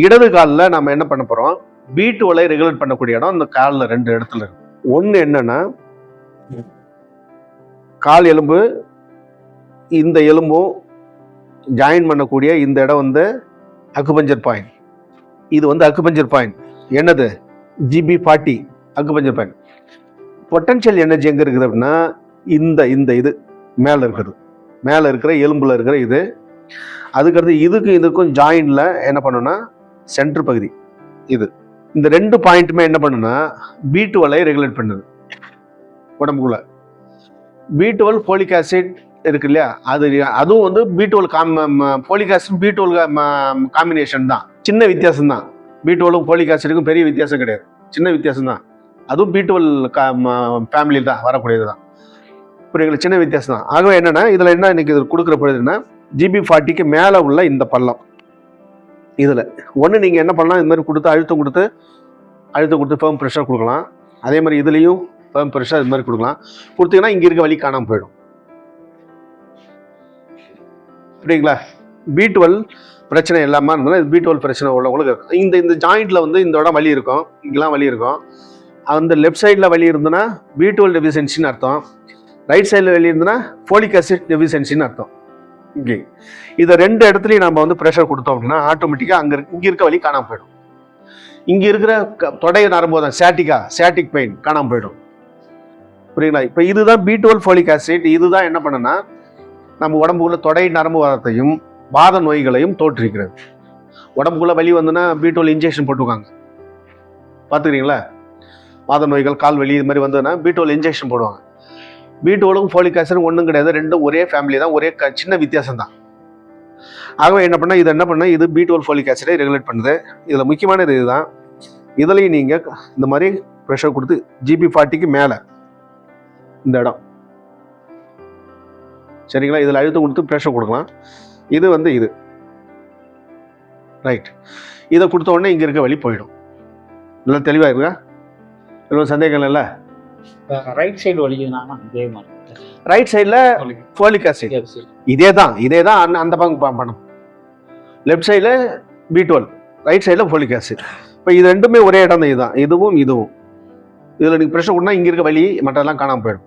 இடது காலில் நம்ம என்ன பண்ண போகிறோம், B12 ரெகுலேட் பண்ணக்கூடிய இடம் இந்த காலில் 2 இடத்துல இருக்கு. ஒன்று என்னன்னா, கால் எலும்பு இந்த எலும்பும் ஜாயின் பண்ணக்கூடிய இந்த இடம் வந்து அக்குபஞ்சர் பாயிண்ட். இது வந்து அக்குபஞ்சர் பாயிண்ட். என்னது? GB40 acupuncture point. Potential energy எங்கே இருக்குது அப்படின்னா, இந்த இது மேலே இருக்கிறது, மேலே இருக்கிற எலும்புல இருக்கிற இது. அதுக்கடுத்து இதுக்கும் ஜாயின்ல என்ன பண்ணுன்னா சென்டர் பகுதி இது. இந்த 2 பாயிண்ட்டுமே என்ன பண்ணுன்னா B12 ரெகுலேட் பண்ணுது உடம்புக்குள்ள. B12 ஃபோலிக் ஆசிட் இருக்கு இல்லையா, அதுவும் வந்து B12 folic acid B12 combination தான். சின்ன வித்தியாசம் தான். B12 ஃபோலிக் ஆசிடுக்கும் பெரிய வித்தியாசம் கிடையாது, சின்ன வித்தியாசம் தான். அதுவும் B12 ஃபேமிலியில் தான் வரக்கூடியது தான். புரியுங்களா? சின்ன வித்தியாசம் தான். ஆகவே என்னன்னா இதில் என்ன இன்னைக்கு இது கொடுக்குற பொழுதுன்னா, GB40க்கு மேலே உள்ள இந்த பள்ளம் இதில் ஒன்று நீங்கள் என்ன பண்ணலாம், இது மாதிரி கொடுத்து அழுத்தம் கொடுத்து ஃபேர்ம் ப்ரெஷர் கொடுக்கலாம். அதே மாதிரி இதுலேயும் ஃபேர்ம் ப்ரெஷர் இது மாதிரி கொடுக்கலாம். கொடுத்தீங்கன்னா இங்கே இருக்க வலி காணாமல் போயிடும். புரியுங்களா? B12 பிரச்சனை இல்லாமல் இருந்ததுன்னா இது B12 பிரச்சனை உள்ளவங்களுக்கு இருக்கும். இந்த ஜாயிண்ட்டில் வந்து இந்த இடம் வலி இருக்கும், இங்கெல்லாம் வலி இருக்கும். அந்த லெஃப்ட் சைடில் வலி இருந்ததுன்னா B12 டெஃபிஷியன்சின்னு அர்த்தம். ரைட் சைடில் வலி இருந்ததுன்னா ஃபோலிக் ஆசிட் டெஃபிஷியன்சின்னு அர்த்தம். இங்கே இதை 2 இடத்துலையும் நம்ம வந்து ப்ரெஷர் கொடுத்தோம் அப்படின்னா ஆட்டோமேட்டிக்காக இங்கே இருக்க வலி காணாமல் போயிடும். இங்கே இருக்கிற தொடை நரம்பு தான் ஸ்டாட்டிக் பெயின் காணாமல் போயிடும். புரியுங்களா? இப்போ இதுதான் B12 ஃபோலிக் ஆசிட். இதுதான் என்ன பண்ணுன்னா நம்ம உடம்புக்குள்ள தொடை நரம்பு வாதத்தையும் வாத நோய்களையும் தோற்றுவிக்கிறது. உடம்புக்குள்ள வலி வந்துன்னா B12 இன்ஜெக்ஷன் போட்டுருக்காங்க, பார்த்துக்கிறீங்களா? வாத நோய்கள், கால் வலி இது மாதிரி வந்ததுன்னா B12 இன்ஜெக்ஷன் போடுவாங்க. B12க்கும் ஃபோலிக் ஆசிடும் ஒன்றும் கிடையாது, ரெண்டும் ஒரே ஃபேமிலி தான், ஒரே சின்ன வித்தியாசம் தான். ஆகவே என்ன பண்ணால் இது B12 ஃபோலிக் ஆசிடை ரெகுலேட் பண்ணுது. இதில் முக்கியமானது இதுதான். இதுலையும் நீங்கள் இந்த மாதிரி ப்ரெஷர் கொடுத்து GB40க்கு மேலே இந்த இடம், சரிங்களா? இதில் அழுத்தம் கொடுத்து ப்ரெஷர் கொடுக்கலாம். இது வந்து இது ரைட். இதை கொடுத்த உடனே இங்கே இருக்க வலி போயிடும். நல்லா தெளிவாக இருக்கா? எவ்வளோ சந்தேகம் இல்லை? ரைட் சைடு வலிக்குதுன்னா இதே மாதிரி ரைட் சைடில் ஃபோலிக் ஆசிட் இதே தான் அந்த பங்கு பண்ணணும். லெஃப்ட் சைடில் B12, ரைட் சைடில் ஃபோலிக் ஆசிட். இப்போ இது ரெண்டுமே ஒரே இடம் தான். இதுதான் இதுவும் இதில் நீங்கள் ப்ரெஷர் கொடுத்தா இங்கே இருக்க வலி மற்றெல்லாம் காணாமல் போயிடும்.